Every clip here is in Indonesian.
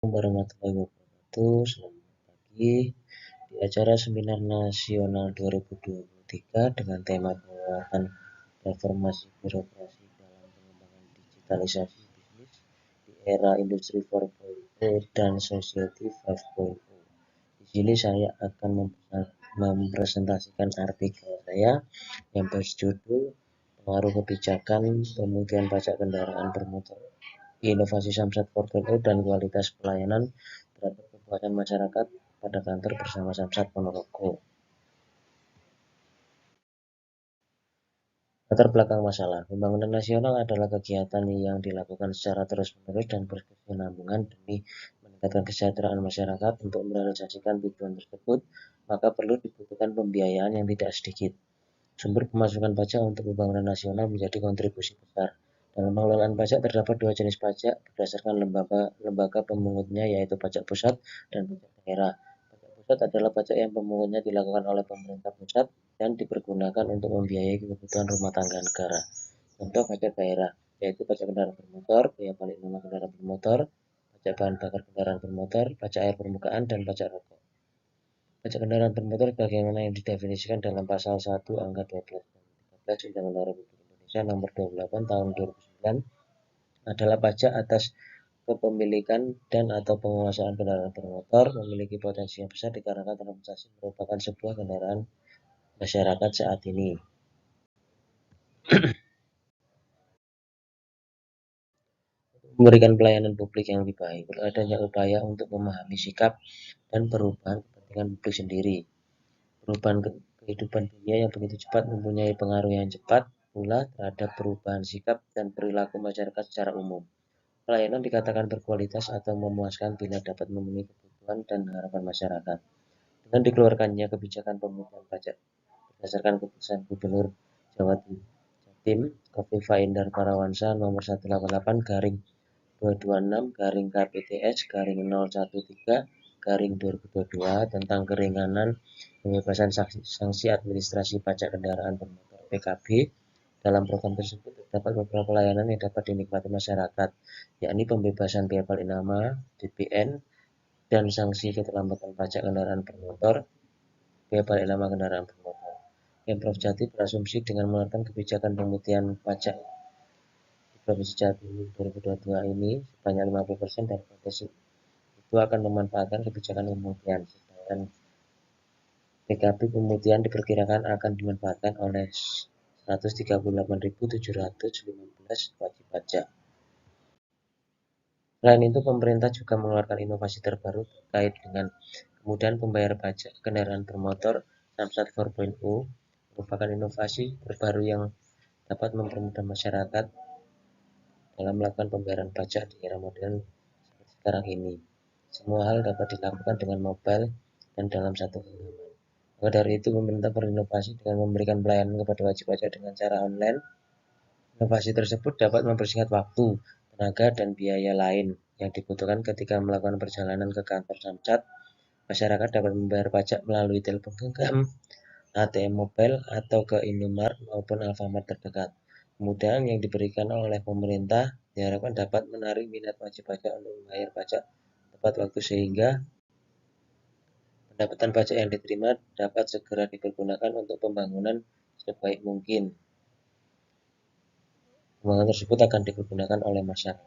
Warahmatullahi wabarakatuh. Selamat pagi. Di acara Seminar Nasional 2023 dengan tema penguatan reformasi birokrasi dalam pengembangan digitalisasi bisnis di era Industri 4.0 dan Society 5.0. Di sini saya akan mempresentasikan artikel saya yang berjudul Pengaruh Kebijakan Pemulihan Pajak Kendaraan Bermotor, Inovasi Samsat 4.0 dan Kualitas Pelayanan terhadap Kepuasan Masyarakat pada Kantor Bersama Samsat Ponorogo. Latar belakang masalah. Pembangunan nasional adalah kegiatan yang dilakukan secara terus-menerus dan berkesinambungan demi meningkatkan kesejahteraan masyarakat. Untuk merealisasikan tujuan tersebut, maka perlu dibutuhkan pembiayaan yang tidak sedikit. Sumber pemasukan pajak untuk pembangunan nasional menjadi kontribusi besar. Dalam pengelolaan pajak terdapat dua jenis pajak berdasarkan lembaga pemungutnya, yaitu pajak pusat dan pajak daerah. Pajak pusat adalah pajak yang pemungutnya dilakukan oleh pemerintah pusat dan dipergunakan untuk membiayai kebutuhan rumah tangga negara. Contoh pajak daerah, yaitu pajak kendaraan bermotor, biaya balik nama kendaraan bermotor, pajak bahan bakar kendaraan bermotor, pajak air permukaan, dan pajak rokok. Pajak kendaraan bermotor bagaimana yang didefinisikan dalam pasal 1 angka 12 dan 13 Undang-Undang Republik Indonesia nomor 28 tahun 2009 adalah pajak atas kepemilikan dan atau penguasaan kendaraan bermotor memiliki potensi yang besar dikarenakan transportasi merupakan sebuah kendaraan masyarakat saat ini. Memberikan pelayanan publik yang lebih baik, perlu adanya upaya untuk memahami sikap dan perubahan kepentingan publik sendiri. Perubahan kehidupan dunia yang begitu cepat mempunyai pengaruh yang cepat pula terhadap perubahan sikap dan perilaku masyarakat secara umum. Pelayanan dikatakan berkualitas atau memuaskan bila dapat memenuhi kebutuhan dan harapan masyarakat. Dengan dikeluarkannya kebijakan pemungutan pajak berdasarkan keputusan Gubernur Jawa Jatim Kofifa Indar Parawansa nomor 188/KPTS/013/2022 tentang keringanan pembebasan sanksi administrasi pajak kendaraan bermotor (PKB). Dalam program tersebut terdapat beberapa layanan yang dapat dinikmati masyarakat, yakni pembebasan biaya balik nama (DBN) dan sanksi keterlambatan pajak kendaraan bermotor (biaya balik nama kendaraan bermotor). Pemprov Jatim berasumsi dengan mengeluarkan kebijakan pemutihan pajak di Provinsi Jawa Timur 2022 ini sebanyak 50% dari potensi itu akan memanfaatkan kebijakan pemutihan, sedangkan PKB pemutihan diperkirakan akan dimanfaatkan oleh 138.715 wajib pajak. Selain itu, pemerintah juga mengeluarkan inovasi terbaru terkait dengan kemudahan pembayar pajak kendaraan bermotor Samsat 4.0 merupakan inovasi terbaru yang dapat mempermudah masyarakat dalam melakukan pembayaran pajak di era modern seperti sekarang ini. Semua hal dapat dilakukan dengan mobile dan dalam satu genggaman. Maka dari itu, pemerintah berinovasi dengan memberikan pelayanan kepada wajib pajak dengan cara online. Inovasi tersebut dapat mempersingkat waktu, tenaga, dan biaya lain yang dibutuhkan ketika melakukan perjalanan ke kantor Samsat. Masyarakat dapat membayar pajak melalui telepon genggam, ATM mobile, atau ke Indomart maupun Alfamart terdekat. Kemudahan yang diberikan oleh pemerintah diharapkan dapat menarik minat wajib pajak untuk membayar pajak tepat waktu sehingga pendapatan pajak yang diterima dapat segera dipergunakan untuk pembangunan sebaik mungkin. Pembangunan tersebut akan dipergunakan oleh masyarakat.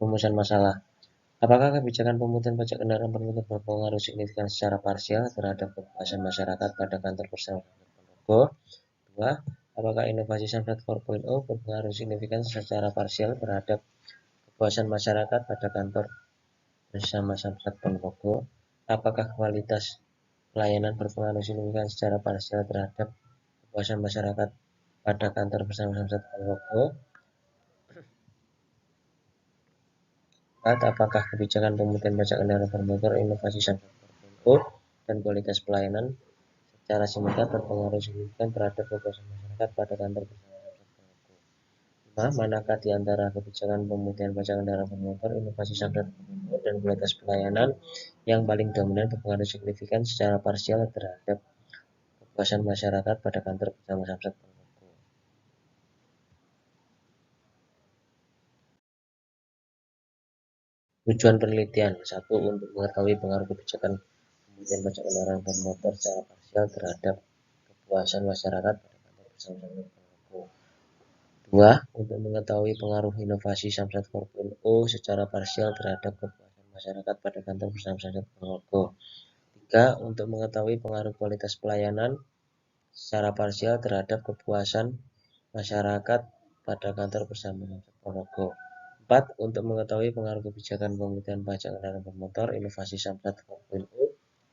Rumusan masalah. Apakah kebijakan pemutihan pajak kendaraan bermotor berpengaruh signifikan secara parsial terhadap kepuasan masyarakat pada kantor bersama Ponorogo? 2. Apakah inovasi Samsat 4.0 berpengaruh signifikan secara parsial terhadap kepuasan masyarakat pada kantor bersama Samsat Ponorogo? Apakah kualitas pelayanan berpengaruh signifikan secara parsial terhadap kepuasan masyarakat pada kantor bersama Samsat Ponorogo? Apakah kebijakan pemutihan pajak kendaraan bermotor, inovasi Samsat 4.0 dan kualitas pelayanan secara simultan berpengaruh signifikan terhadap kepuasan masyarakat pada kantor bersama Samsat Ponorogo? 5. Manakah di antara kebijakan pemutihan pajak kendaraan bermotor, inovasi Samsat 4.0 dan kualitas pelayanan yang paling dominan berpengaruh signifikan secara parsial terhadap kepuasan masyarakat pada kantor bersama Samsat Ponorogo? Tujuan penelitian: 1. Untuk mengetahui pengaruh kebijakan pemutihan pajak kendaraan bermotor secara parsial terhadap kepuasan masyarakat pada kantor bersama-sama pengaku. 2. Untuk mengetahui pengaruh inovasi Samsat 4.0 secara parsial terhadap kepuasan masyarakat pada kantor bersama-sama pengaku. 3. Untuk mengetahui pengaruh kualitas pelayanan secara parsial terhadap kepuasan masyarakat pada kantor bersama-sama pengaku. 4. Untuk mengetahui pengaruh kebijakan pemutihan pajak kendaraan bermotor, inovasi Samsat 4.0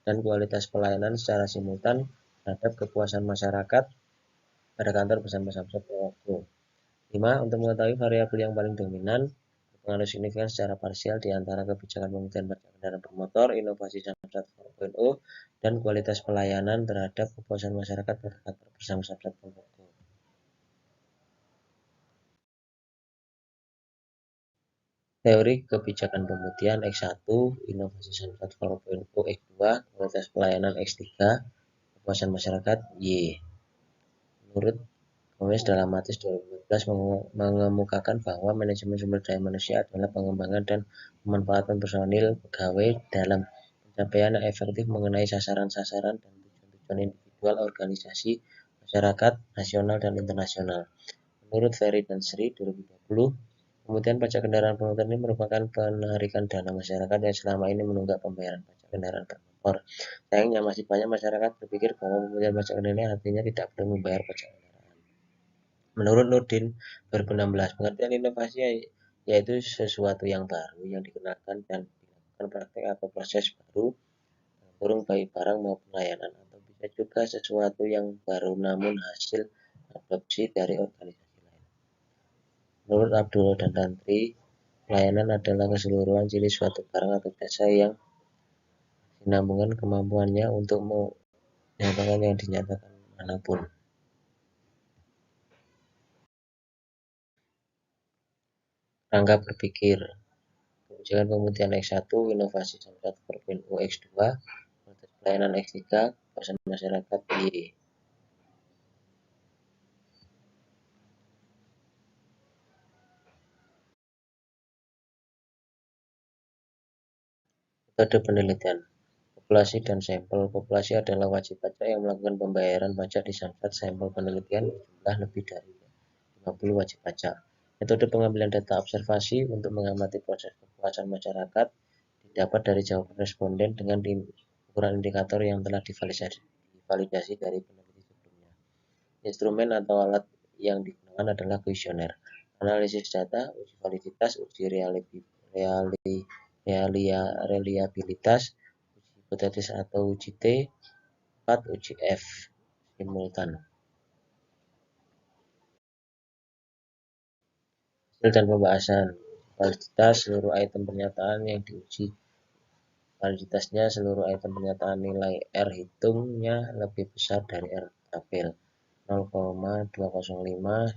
dan kualitas pelayanan secara simultan terhadap kepuasan masyarakat pada kantor bersama-sama pengaku. 5. Untuk mengetahui variabel yang paling dominan berpengaruh signifikan secara parsial di antara kebijakan pemutihan pajak kendaraan bermotor, inovasi Samsat 4.0 dan kualitas pelayanan terhadap kepuasan masyarakat pada kantor bersama-sama pengaku. Teori kebijakan pemutihan X1, inovasi Samsat 4.0 X2, kualitas pelayanan X3, kepuasan masyarakat Y. Menurut Gomez dalam Matis 2014 mengemukakan bahwa manajemen sumber daya manusia adalah pengembangan dan pemanfaatan personil pegawai dalam pencapaian yang efektif mengenai sasaran-sasaran dan tujuan-tujuan individual, organisasi, masyarakat, nasional, dan internasional. Menurut Ferry dan Sri 2020, pemutihan pajak kendaraan bermotor ini merupakan penarikan dana masyarakat yang selama ini menunggak pembayaran pajak kendaraan bermotor. Sayangnya masih banyak masyarakat berpikir bahwa pemutihan pajak kendaraan artinya tidak perlu membayar pajak kendaraan. Menurut Nurdin 2016, pengertian inovasi yaitu sesuatu yang baru yang dikenakan dan dilakukan praktek atau proses baru, baik barang maupun layanan, atau bisa juga sesuatu yang baru namun hasil adopsi dari organisasi lain. Menurut Abdul dan Tantri, pelayanan adalah keseluruhan ciri suatu barang atau jasa yang sinambungan kemampuannya untuk menyatakan yang dinyatakan manapun. Rangka berpikir: kebijakan pemutihan X1, inovasi Samsat 4.0 X2, kualitas pelayanan X3, kepuasan masyarakat Y. Metode penelitian: populasi dan sampel. Populasi adalah wajib pajak yang melakukan pembayaran pajak di Samsat. Sampel penelitian berjumlah lebih dari 50 wajib pajak. Metode pengambilan data observasi untuk mengamati proses kepuasan masyarakat didapat dari jawaban responden dengan ukuran indikator yang telah divalidasi dari peneliti sebelumnya. Instrumen atau alat yang digunakan adalah kuesioner, analisis data, uji validitas, uji reliabilitas, uji hipotetis atau uji T, 4. Uji F simultan. Hasil dan pembahasan: validitas seluruh item pernyataan yang diuji. Validitasnya seluruh item pernyataan nilai R hitungnya lebih besar dari R tabel 0,205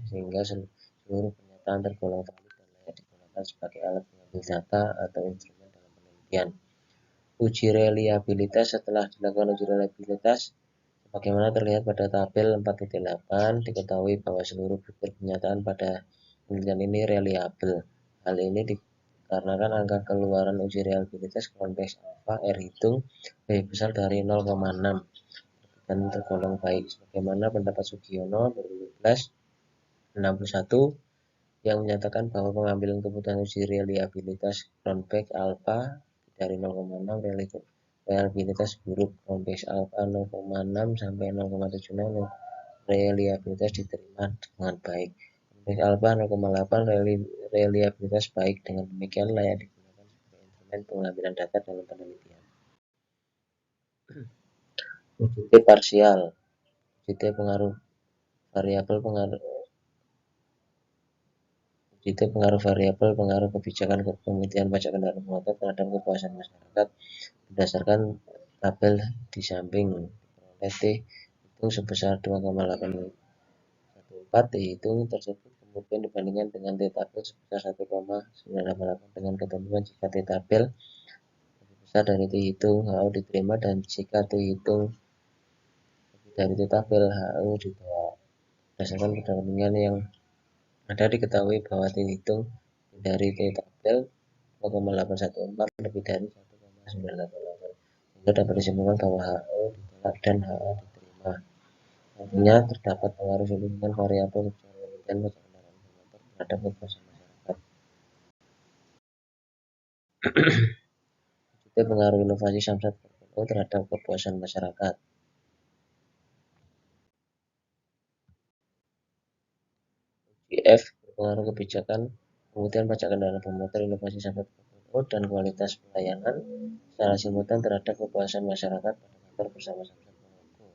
sehingga seluruh pernyataan tergolong valid dan layak digunakan sebagai alat pengambil data atau instrumen dalam penelitian. Uji reliabilitas: setelah dilakukan uji reliabilitas sebagaimana terlihat pada tabel 4.8, diketahui bahwa seluruh butir pernyataan pada penelitian ini reliabel. Hal ini dikarenakan angka keluaran uji reliabilitas konteks alfa R hitung lebih besar dari 0,6 dan tergolong baik, sebagaimana pendapat Sugiono 2012-61 yang menyatakan bahwa pengambilan keputusan uji reliabilitas Cronbach alfa dari 0,6, reliabilitas buruk Cronbach alfa 0,6 sampai 0,76, reliabilitas diterima dengan baik. Cronbach alfa 0,8, reliabilitas baik. Dengan demikian layak digunakan sebagai instrumen pengambilan data dalam penelitian. Uji T parsial. Uji T pengaruh variabel pengaruh kebijakan pemutihan pajak kendaraan bermotor terhadap kepuasan masyarakat berdasarkan tabel di samping. Diperoleh T hitung sebesar 2,814. T hitung tersebut kemudian dibandingkan dengan T tabel sebesar 1,988 dengan ketentuan jika T tabel lebih besar dari T hitung, HU diterima, dan jika T hitung lebih dari T tabel, HU ditolak. Berdasarkan perbandingan yang ada, diketahui bahwa T hitung dari T tabel 2,814 lebih dari 1,988, sehingga dapat disimpulkan bahwa HO ditolak dan HA diterima. Artinya terdapat pengaruh signifikan variabel kebijakan pemutihan pajak kendaraan bermotor terhadap kepuasan masyarakat. Itu pengaruh inovasi Samsat 4.0 terhadap kepuasan masyarakat. IF berpengaruh kebijakan pemutihan pajak kendaraan bermotor, inovasi Samsat 4.0 dan kualitas pelayanan secara simultan terhadap kepuasan masyarakat pada kantor bersama Samsat Ponorogo.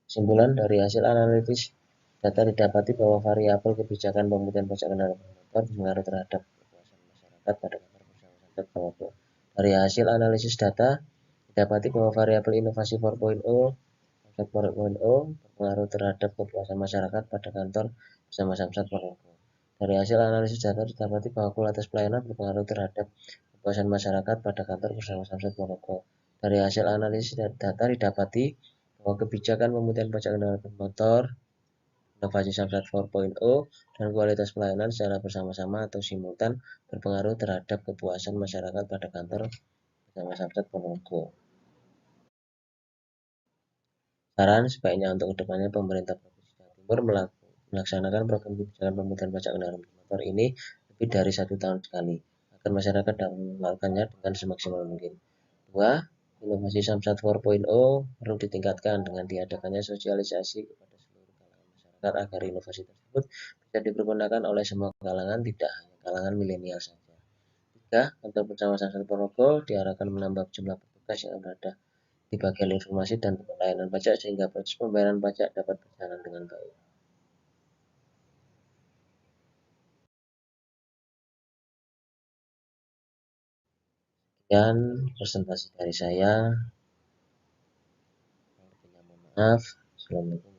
Kesimpulan dari hasil analisis data didapati bahwa variabel kebijakan pemutihan pajak kendaraan bermotor berpengaruh terhadap kepuasan masyarakat pada kantor bersama Samsat Ponorogo. Dari hasil analisis data didapati bahwa variabel inovasi 4.0 Samsat 4.0 berpengaruh terhadap kepuasan masyarakat pada kantor bersama Samsat Ponorogo. Dari hasil analisis data didapati bahwa kualitas pelayanan berpengaruh terhadap kepuasan masyarakat pada kantor bersama Samsat Ponorogo. Dari hasil analisis data didapati bahwa kebijakan pemutihan pajak kendaraan bermotor, inovasi Samsat 4.0 dan kualitas pelayanan secara bersama-sama atau simultan berpengaruh terhadap kepuasan masyarakat pada kantor bersama Samsat Ponorogo. Saran sebaiknya untuk kedepannya pemerintah Provinsi Jawa Timur melaksanakan program kebijakan pemutihan pajak kendaraan bermotor ini lebih dari 1 tahun sekali, agar masyarakat dapat melakukannya dengan semaksimal mungkin. 2. Inovasi Samsat 4.0 perlu ditingkatkan dengan diadakannya sosialisasi kepada seluruh kalangan masyarakat agar inovasi tersebut bisa dipergunakan oleh semua kalangan, tidak hanya kalangan milenial saja. 3. Kantor bersama Samsat Ponorogo diarahkan menambah jumlah petugas yang berada di bagian informasi dan pelayanan pajak sehingga proses pembayaran pajak dapat berjalan dengan baik. Sekian presentasi dari saya. Maaf. Assalamualaikum.